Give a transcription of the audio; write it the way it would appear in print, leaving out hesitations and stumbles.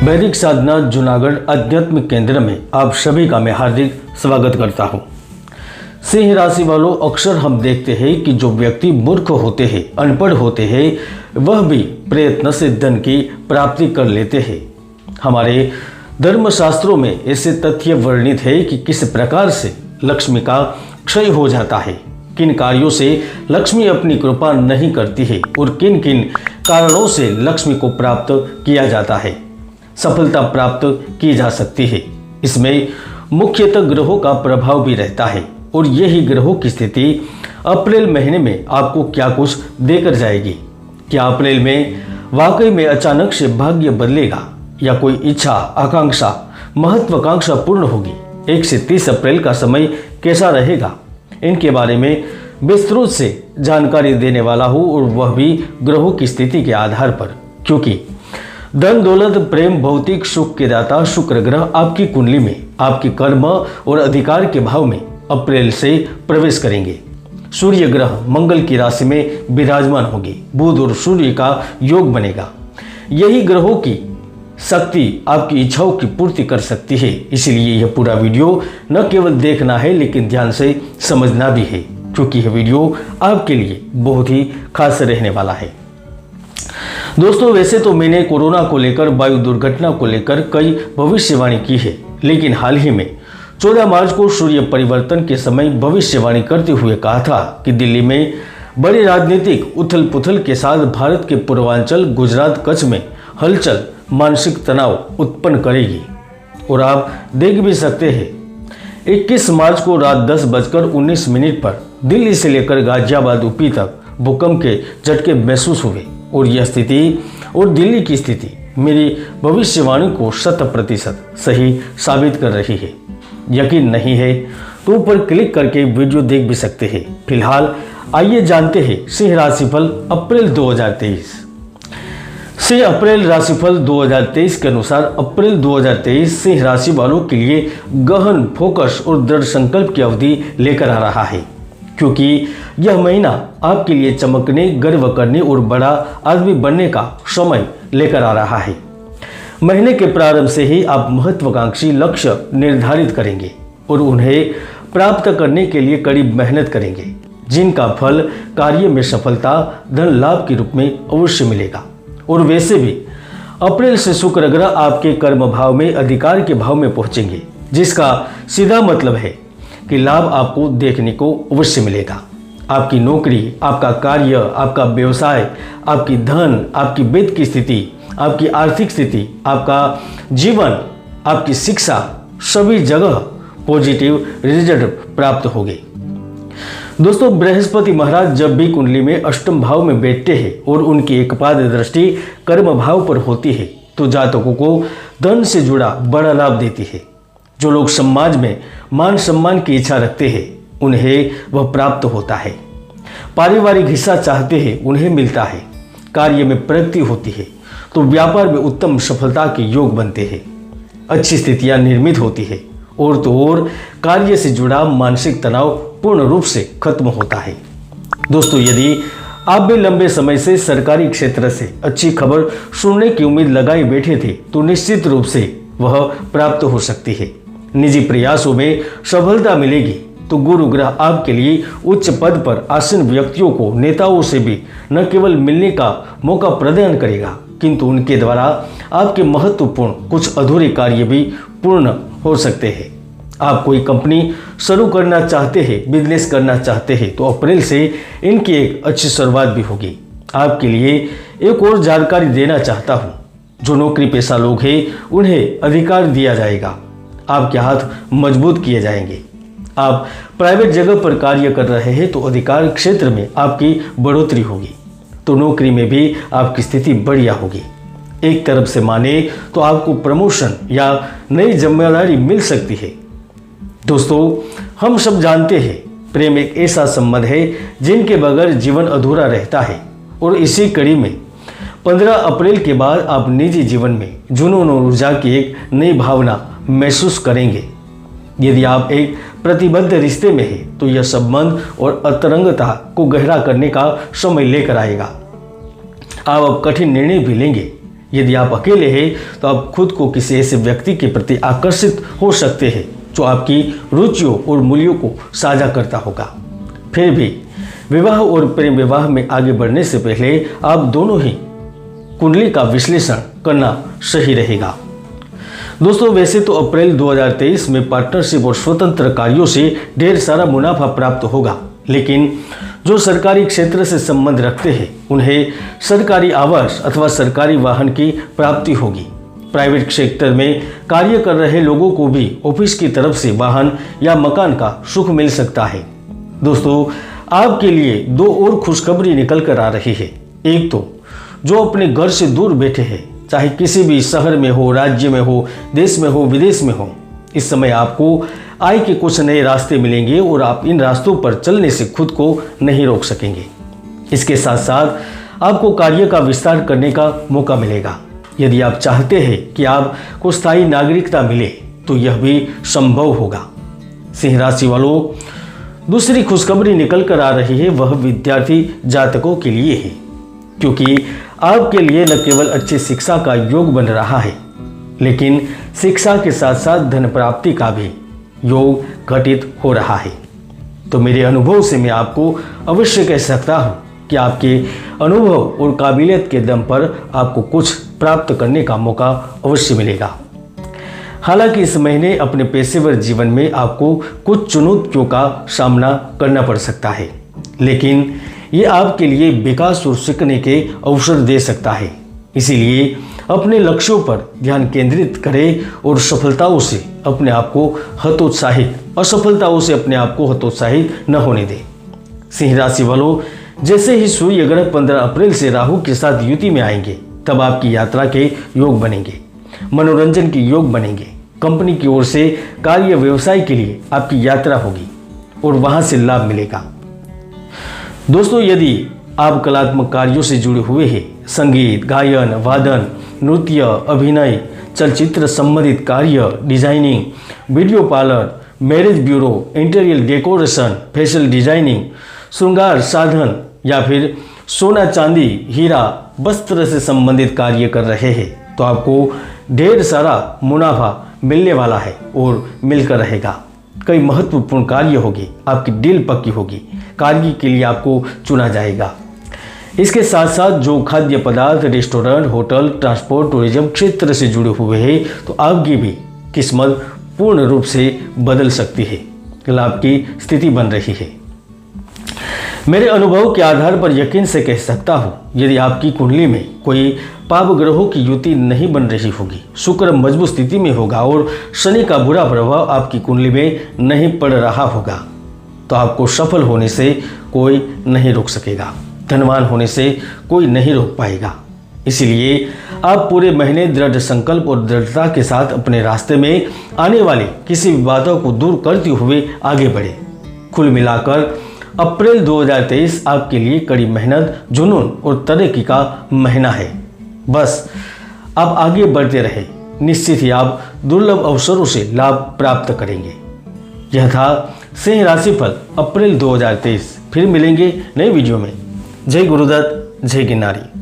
वैदिक साधना जूनागढ़ आध्यात्मिक केंद्र में आप सभी का मैं हार्दिक स्वागत करता हूँ। सिंह राशि वालों, अक्सर हम देखते हैं कि जो व्यक्ति मूर्ख होते हैं, अनपढ़ होते हैं, वह भी प्रयत्न से धन की प्राप्ति कर लेते हैं। हमारे धर्मशास्त्रों में ऐसे तथ्य वर्णित है कि किस प्रकार से लक्ष्मी का क्षय हो जाता है, किन कार्यों से लक्ष्मी अपनी कृपा नहीं करती है और किन किन कारणों से लक्ष्मी को प्राप्त किया जाता है, सफलता प्राप्त की जा सकती है। इसमें मुख्यतः ग्रहों का प्रभाव भी रहता है और यही ग्रहों की स्थिति अप्रैल महीने में आपको क्या कुछ देकर जाएगी। क्या अप्रैल में वाकई में अचानक से भाग्य बदलेगा या कोई इच्छा, आकांक्षा, महत्वाकांक्षा पूर्ण होगी? 1 से 30 अप्रैल का समय कैसा रहेगा, इनके बारे में विस्तृत से जानकारी देने वाला हूँ, और वह भी ग्रहों की स्थिति के आधार पर, क्योंकि धन, दौलत, प्रेम, भौतिक सुख के दाता शुक्र ग्रह आपकी कुंडली में आपके कर्म और अधिकार के भाव में अप्रैल से प्रवेश करेंगे। सूर्य ग्रह मंगल की राशि में विराजमान होंगे। बुध और सूर्य का योग बनेगा। यही ग्रहों की शक्ति आपकी इच्छाओं की पूर्ति कर सकती है। इसलिए यह पूरा वीडियो न केवल देखना है लेकिन ध्यान से समझना भी है, क्योंकि यह वीडियो आपके लिए बहुत ही खास रहने वाला है। दोस्तों, वैसे तो मैंने कोरोना को लेकर, वायु दुर्घटना को लेकर कई भविष्यवाणी की है, लेकिन हाल ही में 14 मार्च को सूर्य परिवर्तन के समय भविष्यवाणी करते हुए कहा था कि दिल्ली में बड़ी राजनीतिक उथल पुथल के साथ भारत के पूर्वांचल, गुजरात, कच्छ में हलचल मानसिक तनाव उत्पन्न करेगी। और आप देख भी सकते हैं 21 मार्च को रात 10:19 पर दिल्ली से लेकर गाजियाबाद यूपी तक भूकंप के झटके महसूस हुए, और यह स्थिति और दिल्ली की स्थिति मेरी भविष्यवाणी को 100% सही साबित कर रही है। यकीन नहीं है तो ऊपर क्लिक करके वीडियो देख भी सकते हैं। फिलहाल आइए जानते हैं सिंह राशिफल अप्रैल 2023। सिंह अप्रैल राशिफल 2023 के अनुसार अप्रैल 2023 सिंह राशि वालों के लिए गहन फोकस और दृढ़ संकल्प की अवधि लेकर आ रहा है, क्योंकि यह महीना आपके लिए चमकने, गर्व करने और बड़ा आदमी बनने का समय लेकर आ रहा है। महीने के प्रारंभ से ही आप महत्वाकांक्षी लक्ष्य निर्धारित करेंगे और उन्हें प्राप्त करने के लिए कड़ी मेहनत करेंगे, जिनका फल कार्य में सफलता, धन लाभ के रूप में अवश्य मिलेगा। और वैसे भी अप्रैल से शुक्र ग्रह आपके कर्म भाव में, अधिकार के भाव में पहुंचेंगे, जिसका सीधा मतलब है कि लाभ आपको देखने को अवश्य मिलेगा। आपकी नौकरी, आपका कार्य, आपका व्यवसाय, आपकी धन, आपकी वित्त की स्थिति, आपकी आर्थिक स्थिति, आपका जीवन, आपकी शिक्षा, सभी जगह पॉजिटिव रिजल्ट प्राप्त होंगे। दोस्तों, बृहस्पति महाराज जब भी कुंडली में अष्टम भाव में बैठते हैं और उनकी एकपाद दृष्टि कर्म भाव पर होती है, तो जातकों को धन से जुड़ा बड़ा लाभ देती है। जो लोग समाज में मान सम्मान की इच्छा रखते हैं, उन्हें वह प्राप्त होता है। पारिवारिक हिस्सा चाहते हैं, उन्हें मिलता है। कार्य में प्रगति होती है तो व्यापार में उत्तम सफलता के योग बनते हैं। अच्छी स्थितियां निर्मित होती है, और तो और कार्य से जुड़ा मानसिक तनाव पूर्ण रूप से खत्म होता है। दोस्तों, यदि आप भी लंबे समय से सरकारी क्षेत्र से अच्छी खबर सुनने की उम्मीद लगाए बैठे थे, तो निश्चित रूप से वह प्राप्त हो सकती है। निजी प्रयासों में सफलता मिलेगी तो गुरु ग्रह आपके लिए उच्च पद पर आसीन व्यक्तियों को, नेताओं से भी न केवल मिलने का मौका प्रदान करेगा, किंतु उनके द्वारा आपके महत्वपूर्ण कुछ अधूरे कार्य भी पूर्ण हो सकते हैं। आप कोई कंपनी शुरू करना चाहते हैं, बिजनेस करना चाहते हैं, तो अप्रैल से इनकी एक अच्छी शुरुआत भी होगी। आपके लिए एक और जानकारी देना चाहता हूँ। जो नौकरी पेशा लोग हैं, उन्हें अधिकार दिया जाएगा। आपके हाथ मजबूत किए जाएंगे। आप प्राइवेट जगह पर कार्य कर रहे हैं तो अधिकार क्षेत्र में आपकी बढ़ोतरी होगी, तो नौकरी में भी आपकी स्थिति बढ़िया होगी। एक तरफ से माने तो आपको प्रमोशन या नई जिम्मेदारी मिल सकती है। दोस्तों, हम सब जानते हैं प्रेम एक ऐसा संबंध है जिनके बगैर जीवन अधूरा रहता है, और इसी कड़ी में 15 अप्रैल के बाद आप निजी जीवन में जुनून और ऊर्जा की एक नई भावना महसूस करेंगे। यदि आप एक प्रतिबद्ध रिश्ते में हैं तो यह संबंध और अंतरंगता को गहरा करने का समय लेकर आएगा। आप अब कठिन निर्णय भी लेंगे, यदि आप अकेले हैं तो आप खुद को किसी ऐसे व्यक्ति के प्रति आकर्षित हो सकते हैं जो आपकी रुचियों और मूल्यों को साझा करता होगा। फिर भी विवाह और प्रेम विवाह में आगे बढ़ने से पहले आप दोनों ही कुंडली का विश्लेषण करना सही रहेगा। दोस्तों, वैसे तो अप्रैल 2023 में पार्टनरशिप और स्वतंत्र कार्यों से ढेर सारा मुनाफा प्राप्त होगा, लेकिन जो सरकारी क्षेत्र से संबंध रखते हैं उन्हें सरकारी आवास अथवा सरकारी वाहन की प्राप्ति होगी। प्राइवेट क्षेत्र में कार्य कर रहे लोगों को भी ऑफिस की तरफ से वाहन या मकान का सुख मिल सकता है। दोस्तों, आपके लिए दो और खुशखबरी निकल कर आ रही है। एक तो जो अपने घर से दूर बैठे हैं, चाहे किसी भी शहर में हो, राज्य में हो, देश में हो, विदेश में हो, इस समय आपको आय के कुछ नए रास्ते मिलेंगे और आप इन रास्तों पर चलने से खुद को नहीं रोक सकेंगे। इसके साथ साथ आपको कार्य का विस्तार करने का मौका मिलेगा। यदि आप चाहते हैं कि आपको स्थायी नागरिकता मिले तो यह भी संभव होगा। सिंह राशि वालों, दूसरी खुशखबरी निकल कर आ रही है, वह विद्यार्थी जातकों के लिए है, क्योंकि आपके लिए न केवल अच्छी शिक्षा का योग बन रहा है, लेकिन शिक्षा के साथ साथ धन प्राप्ति का भी योग घटित हो रहा है। तो मेरे अनुभव से मैं आपको अवश्य कह सकता हूँ कि आपके अनुभव और काबिलियत के दम पर आपको कुछ प्राप्त करने का मौका अवश्य मिलेगा। हालांकि इस महीने अपने पेशेवर जीवन में आपको कुछ चुनौतियों का सामना करना पड़ सकता है, लेकिन ये आपके लिए विकास और सीखने के अवसर दे सकता है। इसीलिए अपने लक्ष्यों पर ध्यान केंद्रित करें और सफलताओं से अपने आप को असफलताओं से अपने आप को हतोत्साहित न होने दें। सिंह राशि वालों, जैसे ही सूर्य ग्रह 15 अप्रैल से राहु के साथ युति में आएंगे, तब आपकी यात्रा के योग बनेंगे, मनोरंजन के योग बनेंगे। कंपनी की ओर से कार्य व्यवसाय के लिए आपकी यात्रा होगी और वहां से लाभ मिलेगा। दोस्तों, यदि आप कलात्मक कार्यों से जुड़े हुए हैं, संगीत, गायन, वादन, नृत्य, अभिनय, चलचित्र संबंधित कार्य, designing, video parlour, marriage bureau, interior decoration, fashion designing, श्रृंगार साधन या फिर सोना चांदी, हीरा, वस्त्र से संबंधित कार्य कर रहे हैं तो आपको ढेर सारा मुनाफा मिलने वाला है और मिलकर रहेगा। कई महत्वपूर्ण कार्य होगी, आपकी डील पक्की होगी, कार्य के लिए आपको चुना जाएगा। इसके साथ साथ जो खाद्य पदार्थ, रेस्टोरेंट, होटल, ट्रांसपोर्ट, टूरिज्म क्षेत्र से जुड़े हुए हैं तो आपकी भी किस्मत पूर्ण रूप से बदल सकती है, लाभ की स्थिति बन रही है। मेरे अनुभव के आधार पर यकीन से कह सकता हूँ, यदि आपकी कुंडली में कोई पाप ग्रहों की युति नहीं बन रही होगी, शुक्र मजबूत स्थिति में होगा और शनि का बुरा प्रभाव आपकी कुंडली में नहीं पड़ रहा होगा, तो आपको सफल होने से कोई नहीं रोक सकेगा, धनवान होने से कोई नहीं रोक पाएगा। इसलिए आप पूरे महीने दृढ़ संकल्प और दृढ़ता के साथ अपने रास्ते में आने वाली किसी भी बातों को दूर करते हुए आगे बढ़े। कुल मिलाकर अप्रैल 2023 आपके लिए कड़ी मेहनत, जुनून और तरक्की का महीना है। बस आप आगे बढ़ते रहे, निश्चित ही आप दुर्लभ अवसरों से लाभ प्राप्त करेंगे। यह था सिंह राशिफल अप्रैल 2023। फिर मिलेंगे नए वीडियो में। जय गुरुदत्त, जय गिरनारी।